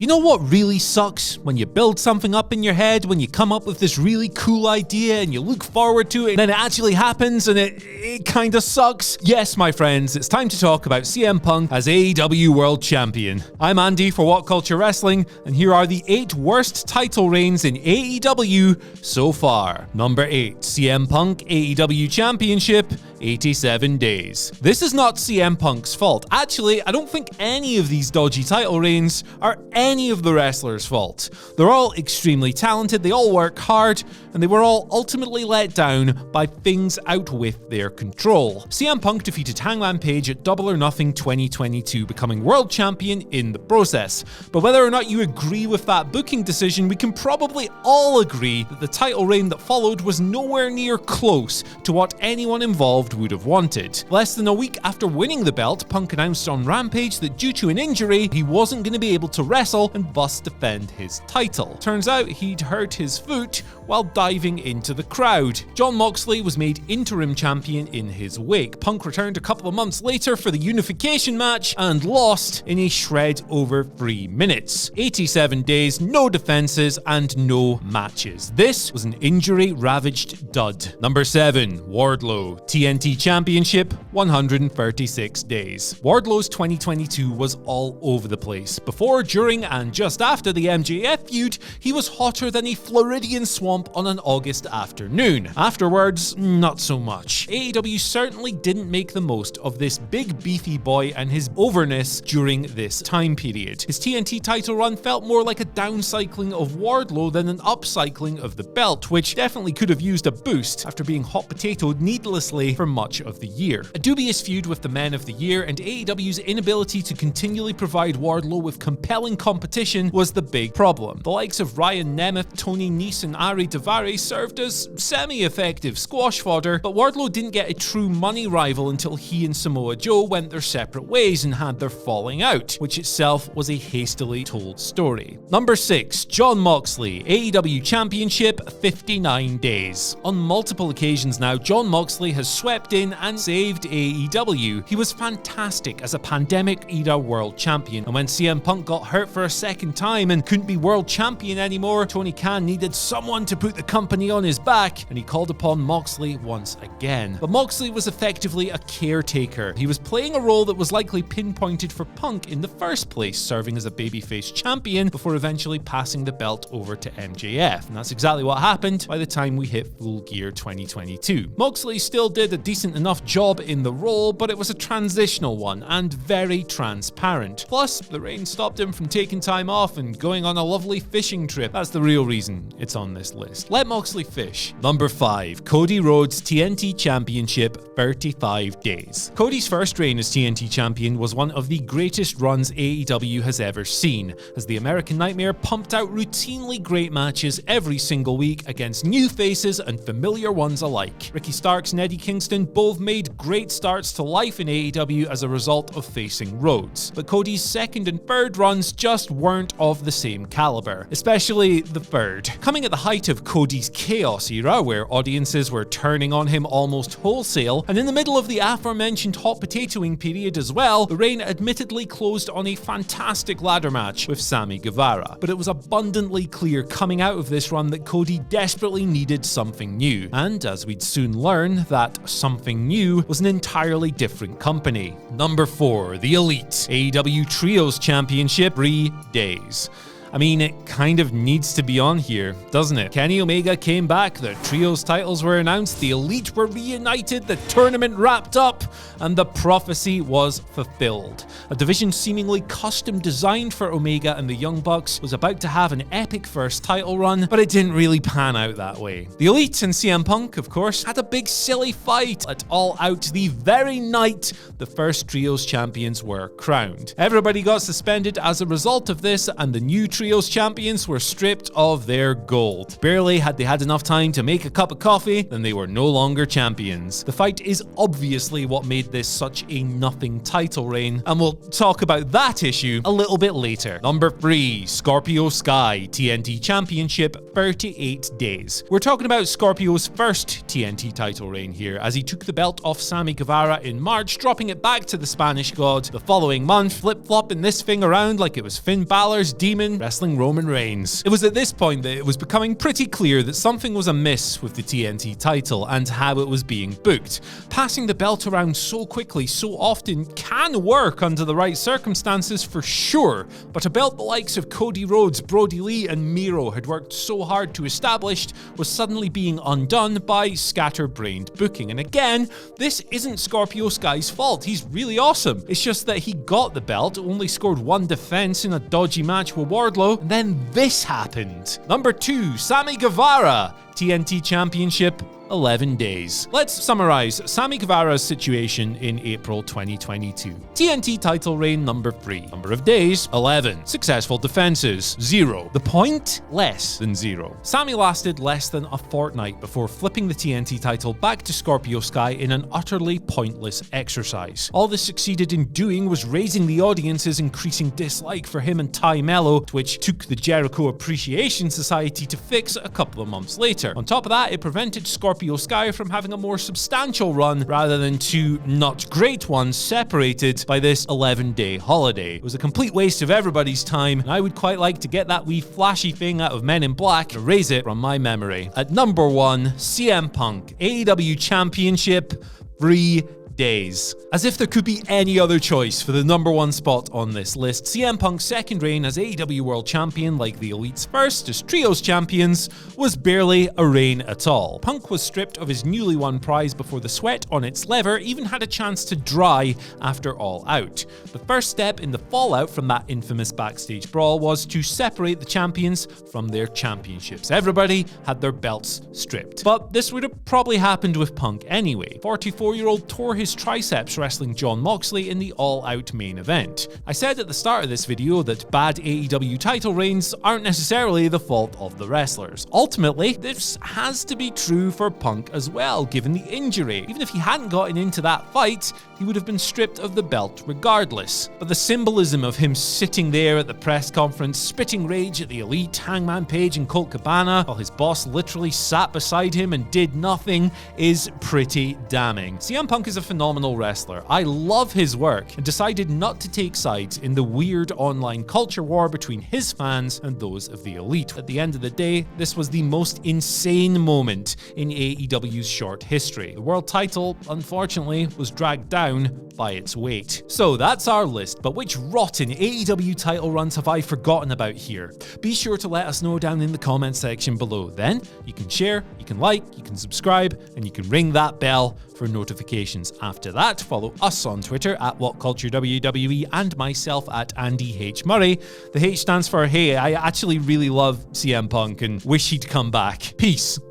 You know what really sucks? When you build something up in your head, when you come up with this really cool idea and you look forward to it, and then it actually happens and it kind of sucks. Yes, my friends, it's time to talk about CM Punk as AEW World Champion. I'm Andy for What Culture Wrestling, and here are the 8 worst title reigns in AEW so far. Number 8, CM Punk AEW Championship, 87 days. This is not CM Punk's fault. Actually, I don't think any of these dodgy title reigns are any of the wrestlers' fault. They're all extremely talented, they all work hard, and they were all ultimately let down by things out with their control. CM Punk defeated Hangman Page at Double or Nothing 2022, becoming world champion in the process. But whether or not you agree with that booking decision, we can probably all agree that the title reign that followed was nowhere near close to what anyone involved would have wanted. Less than a week after winning the belt, Punk announced on Rampage that due to an injury, he wasn't going to be able to wrestle and thus defend his title. Turns out he'd hurt his foot while diving into the crowd. Jon Moxley was made interim champion in his wake. Punk returned a couple of months later for the unification match and lost in a shred over 3 minutes. 87 days, no defenses, and no matches. This was an injury-ravaged dud. Number 7, Wardlow, TNT Championship, 136 days. Wardlow's 2022 was all over the place. Before, during, and just after the MJF feud, he was hotter than a Floridian swamp on an August afternoon. Afterwards, not so much. AEW certainly didn't make the most of this big beefy boy and his overness during this time period. His TNT title run felt more like a downcycling of Wardlow than an upcycling of the belt, which definitely could have used a boost after being hot potatoed needlessly for much of the year. A dubious feud with the Men of the Year and AEW's inability to continually provide Wardlow with compelling competition was the big problem. The likes of Ryan Nemeth, Tony Nese, and Ari Daivari served as semi-effective squash fodder, but Wardlow didn't get a true money rival until he and Samoa Joe went their separate ways and had their falling out, which itself was a hastily told story. Number 6, Jon Moxley, AEW Championship, 59 days. On multiple occasions now, Jon Moxley has swept in and saved AEW. He was fantastic as a pandemic-era world champion, and when CM Punk got hurt for a second time and couldn't be world champion anymore, Tony Khan needed someone to put the company on his back, and he called upon Moxley once again. But Moxley was effectively a caretaker. He was playing a role that was likely pinpointed for Punk in the first place, serving as a babyface champion before eventually passing the belt over to MJF. And that's exactly what happened by the time we hit Full Gear 2022. Moxley still did a decent enough job in the role, but it was a transitional one and very transparent. Plus, the reign stopped him from taking time off and going on a lovely fishing trip. That's the real reason it's on this list. Let Moxley fish. Number 5, Cody Rhodes TNT Championship, 35 days. Cody's first reign as TNT champion was one of the greatest runs AEW has ever seen, as the American Nightmare pumped out routinely great matches every single week against new faces and familiar ones alike. Ricky Starks and Eddie Kingston both made great starts to life in AEW as a result of facing Rhodes, but Cody's second and third runs just weren't of the same caliber, especially the third. Coming at the height of Cody's Chaos era, where audiences were turning on him almost wholesale, and in the middle of the aforementioned hot potatoing period as well, the reign admittedly closed on a fantastic ladder match with Sammy Guevara. But it was abundantly clear coming out of this run that Cody desperately needed something new, and as we'd soon learn, that something new was an entirely different company. Number 4, The Elite, AEW Trios Championship, 3 days. I mean, it kind of needs to be on here, doesn't it? Kenny Omega came back, the Trios titles were announced, the Elite were reunited, the tournament wrapped up, and the prophecy was fulfilled. A division seemingly custom designed for Omega and the Young Bucks was about to have an epic first title run, but it didn't really pan out that way. The Elite and CM Punk, of course, had a big silly fight at All Out the very night the first Trios champions were crowned. Everybody got suspended as a result of this, and the new Trios champions were stripped of their gold. Barely had they had enough time to make a cup of coffee, then they were no longer champions. The fight is obviously what made this such a nothing title reign, and we'll talk about that issue a little bit later. Number 3, Scorpio Sky TNT Championship, 38 days. We're talking about Scorpio's first TNT title reign here, as he took the belt off Sammy Guevara in March, dropping it back to the Spanish God the following month, flip-flopping this thing around like it was Finn Balor's demon wrestling Roman Reigns. It was at this point that it was becoming pretty clear that something was amiss with the TNT title and how it was being booked. Passing the belt around so quickly, so often, can work under the right circumstances for sure, but a belt the likes of Cody Rhodes, Brody Lee, and Miro had worked so hard to establish was suddenly being undone by scatterbrained booking. And again, this isn't Scorpio Sky's fault. He's really awesome. It's just that he got the belt, only scored one defense in a dodgy match with Wardlow, and then this happened. Number 2, Sammy Guevara TNT Championship, 11 days. Let's summarize Sammy Guevara's situation in April 2022. TNT title reign number 3. Number of days, 11. Successful defenses, 0. The point? Less than 0. Sammy lasted less than a fortnight before flipping the TNT title back to Scorpio Sky in an utterly pointless exercise. All this succeeded in doing was raising the audience's increasing dislike for him and Ty Mello, which took the Jericho Appreciation Society to fix a couple of months later. On top of that, it prevented Scorpio Sky from having a more substantial run rather than two not great ones separated by this 11-day holiday. It was a complete waste of everybody's time, and I would quite like to get that wee flashy thing out of Men in Black and erase it from my memory. At number 1, CM Punk, AEW Championship, 3 days. As if there could be any other choice for the number 1 spot on this list, CM Punk's second reign as AEW World Champion, like the Elite's first as Trios Champions, was barely a reign at all. Punk was stripped of his newly won prize before the sweat on its lever even had a chance to dry after All Out. The first step in the fallout from that infamous backstage brawl was to separate the champions from their championships. Everybody had their belts stripped. But this would have probably happened with Punk anyway. 44-year-old tore his triceps wrestling Jon Moxley in the All Out main event. I said at the start of this video that bad AEW title reigns aren't necessarily the fault of the wrestlers. Ultimately, this has to be true for Punk as well, given the injury. Even if he hadn't gotten into that fight, he would have been stripped of the belt regardless. But the symbolism of him sitting there at the press conference, spitting rage at the Elite, Hangman Page, and Colt Cabana, while his boss literally sat beside him and did nothing, is pretty damning. CM Punk is a phenomenal wrestler. I love his work and decided not to take sides in the weird online culture war between his fans and those of the Elite. At the end of the day, this was the most insane moment in AEW's short history. The world title, unfortunately, was dragged down by its weight. So that's our list, but which rotten AEW title runs have I forgotten about here? Be sure to let us know down in the comment section below. Then you can share, you can like, you can subscribe, and you can ring that bell for notifications. After that, follow us on Twitter at WhatCultureWWE and myself at Andy H. Murray. The H stands for hey, I actually really love CM Punk and wish he'd come back. Peace.